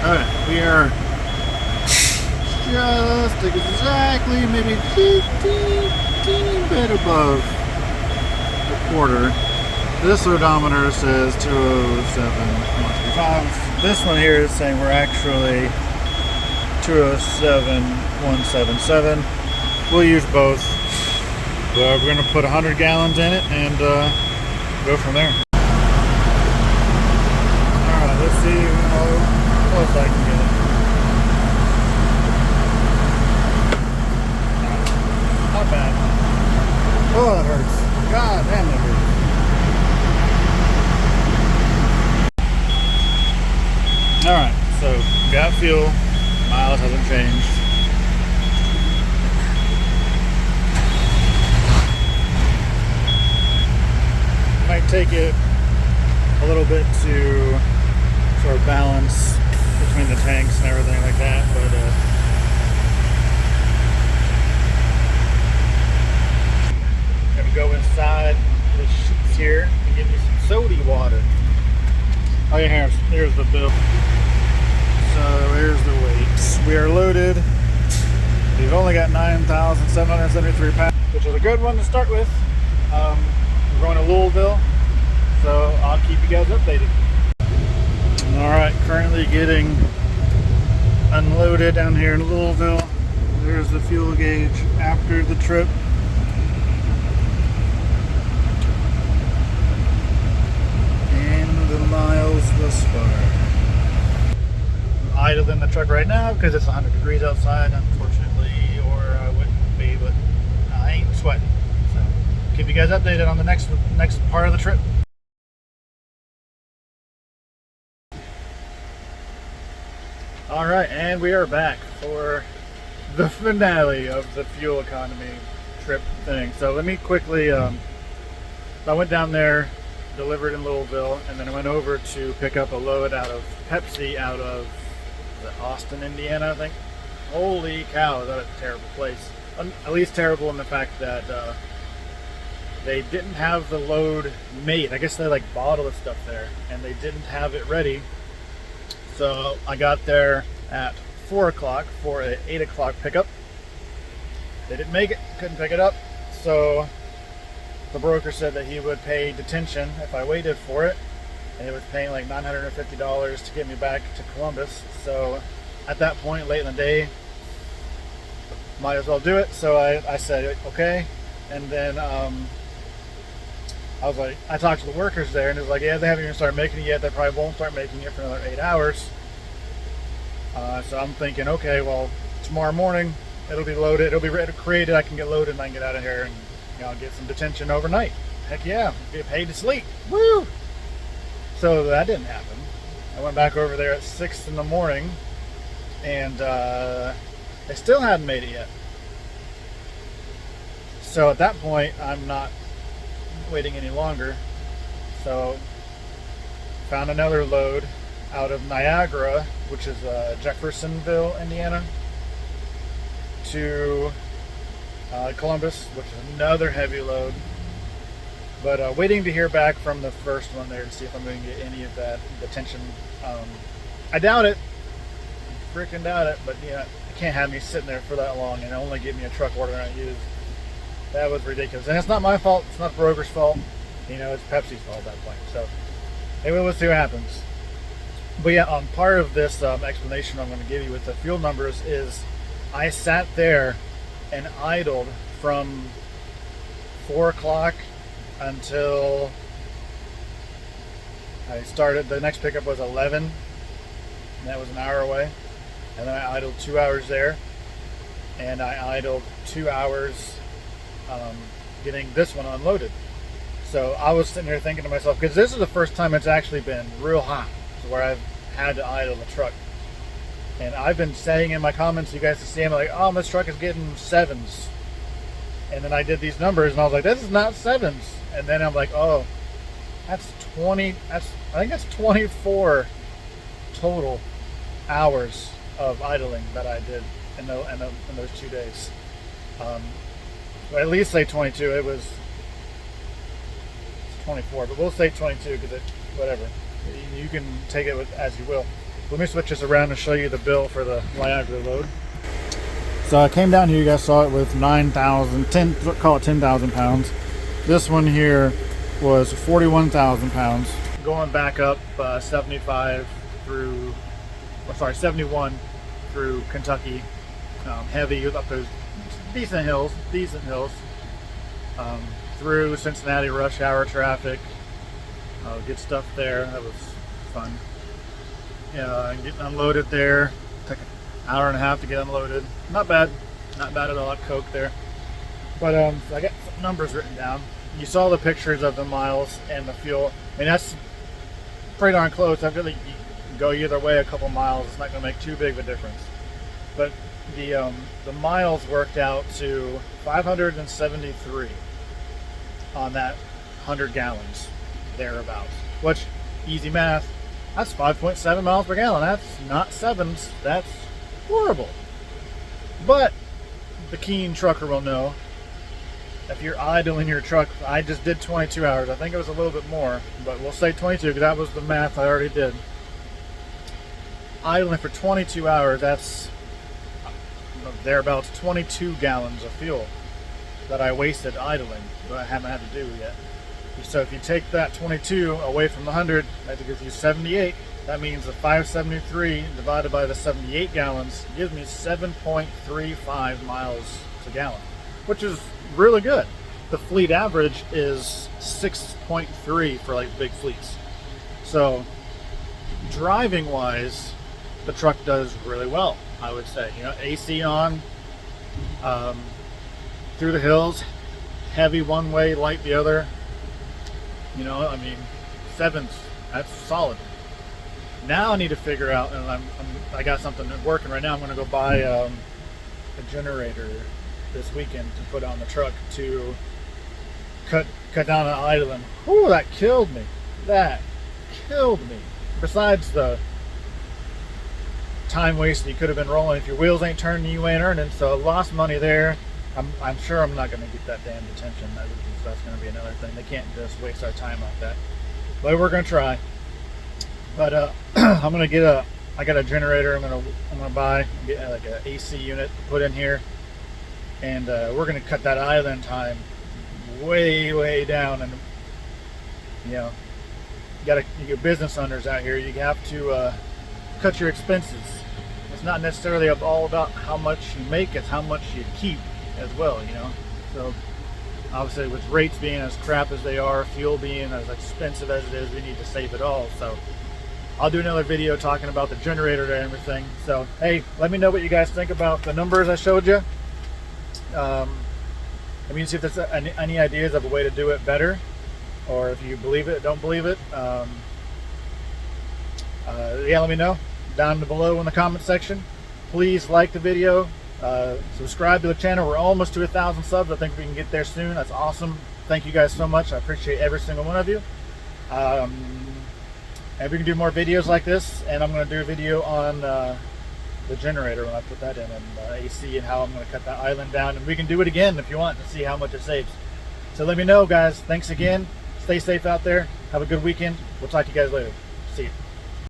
Alright, we are just exactly maybe a teeny bit above the quarter. This odometer says 207.135. This one here is saying we're actually 207.177. We'll use both. We're going to put 100 gallons in it and go from there. Alright, let's see how close I can get it. Not bad. Oh, that hurts. God damn, that hurts. Alright, so got fuel. Miles hasn't changed. Might take it a little bit to sort of balance between the tanks and everything like that, but gonna go inside the sheets here and get me some soda water. Oh yeah, here's the bill. So here's the weights. We are loaded. We've only got 9,773 pounds, which is a good one to start with. We're going to Louisville, so I'll keep you guys updated. Alright, currently getting unloaded down here in Louisville. There's the fuel gauge after the trip. And the miles thus far. I'm idling the truck right now because it's 100 degrees outside, unfortunately, or I wouldn't be, but I ain't sweating. So keep you guys updated on the next part of the trip. Alright, and we are back for the finale of the fuel economy trip thing. So let me quickly, I went down there, delivered in Louisville, and then I went over to pick up a load out of Pepsi out of Austin, Indiana, I think. Holy cow, is that a terrible place. At least terrible in the fact that they didn't have the load made. I guess they like bottle the stuff there, and they didn't have it ready. So I got there at 4 o'clock for an 8 o'clock pickup. They didn't make it, couldn't pick it up. So the broker said that he would pay detention if I waited for it. And he was paying like $950 to get me back to Columbus. So at that point, late in the day, might as well do it. So I said, okay. And then I was like, I talked to the workers there, and it was like, yeah, they haven't even started making it yet. They probably won't start making it for another 8 hours. So I'm thinking, okay, well, tomorrow morning it'll be loaded, it'll be ready to create it. I can get loaded and I can get out of here and, you know, get some detention overnight. Heck yeah, get paid to sleep. Woo! So that didn't happen. I went back over there at 6 in the morning, and they still hadn't made it yet. So at that point, I'm not waiting any longer. So found another load out of Niagara, which is Jeffersonville, Indiana, to Columbus, which is another heavy load. But waiting to hear back from the first one there to see if I'm going to get any of that detention. I doubt it. I freaking doubt it. But yeah, I can't have me sitting there for that long and only give me a truck order not used. That was ridiculous. And it's not my fault. It's not the broker's fault. You know, it's Pepsi's fault at that point. So anyway, we'll see what happens. But yeah, part of this explanation I'm going to give you with the fuel numbers is I sat there and idled from 4 o'clock until I started. The next pickup was 11, and that was an hour away. And then I idled 2 hours there, and I idled 2 hours getting this one unloaded. So I was sitting here thinking to myself, because this is the first time it's actually been real hot, so where I've had to idle the truck. And I've been saying in my comments, you guys can see, I'm like, oh, this truck is getting 7s. And then I did these numbers, and I was like, this is not 7s. And then I'm like, oh, that's 20, I think that's 24 total hours of idling that I did in those 2 days. But at least say 22. It was 24, but we'll say 22 because whatever. You can take it as you will. Let me switch this around and show you the bill for the Niagara load. So I came down here, you guys saw it with 9,000, call it 10,000 pounds. This one here was 41,000 pounds. Going back up 75 through, sorry, 71 through Kentucky. Heavy, up those decent hills. Through Cincinnati rush hour traffic. Good stuff there, that was fun. Yeah, getting unloaded there. Took an hour and a half to get unloaded. Not bad at all. Coke there. But I got some numbers written down. You saw the pictures of the miles and the fuel. I mean, that's pretty darn close. I really go either way a couple miles. It's not going to make too big of a difference. But the miles worked out to 573 on that 100 gallons thereabouts. Which, easy math. That's 5.7 miles per gallon. That's not sevens. That's horrible. But the keen trucker will know, if you're idling your truck, I just did 22 hours. I think it was a little bit more, but we'll say 22 because that was the math I already did. Idling for 22 hours, that's thereabouts 22 gallons of fuel that I wasted idling, but I haven't had to do yet. So if you take that 22 away from the 100, that gives you 78. That means the 573 divided by the 78 gallons gives me 7.35 miles per gallon, which is really good. The fleet average is 6.3 for like big fleets. So driving wise, the truck does really well, I would say. You know, AC on, through the hills, heavy one way, light the other. You know, I mean, sevens, that's solid. Now I need to figure out, and I got something working right now. I'm going to go buy a generator this weekend to put on the truck to cut down on idling. Ooh, that killed me. That killed me. Besides the time wasted, you could have been rolling. If your wheels ain't turning, you ain't earning. So I lost money there. I'm sure I'm not going to get that damn detention. That's going to be another thing. They can't just waste our time like that. But we're going to try. But I'm going to get I got a generator I'm going to buy, get like an AC unit put in here. And we're going to cut that idling time way down. And, you know, you business owners out here, you have to cut your expenses. It's not necessarily all about how much you make, it's how much you keep as well, you know. So obviously with rates being as crap as they are, fuel being as expensive as it is, we need to save it all. So I'll do another video talking about the generator and everything. So hey, let me know what you guys think about the numbers I showed you. I mean, see if there's any ideas of a way to do it better, or if you believe it, don't believe it. Yeah, let me know down below in the comment section. Please like the video, subscribe to the channel. We're almost to 1,000 subs. I think we can get there soon. That's awesome. Thank you guys so much. I appreciate every single one of you. And we can do more videos like this, and I'm going to do a video on the generator when I put that in, and AC, and how I'm going to cut that island down. And we can do it again if you want to see how much it saves. So let me know, guys. Thanks again. Stay safe out there. Have a good weekend. We'll talk to you guys later. See you.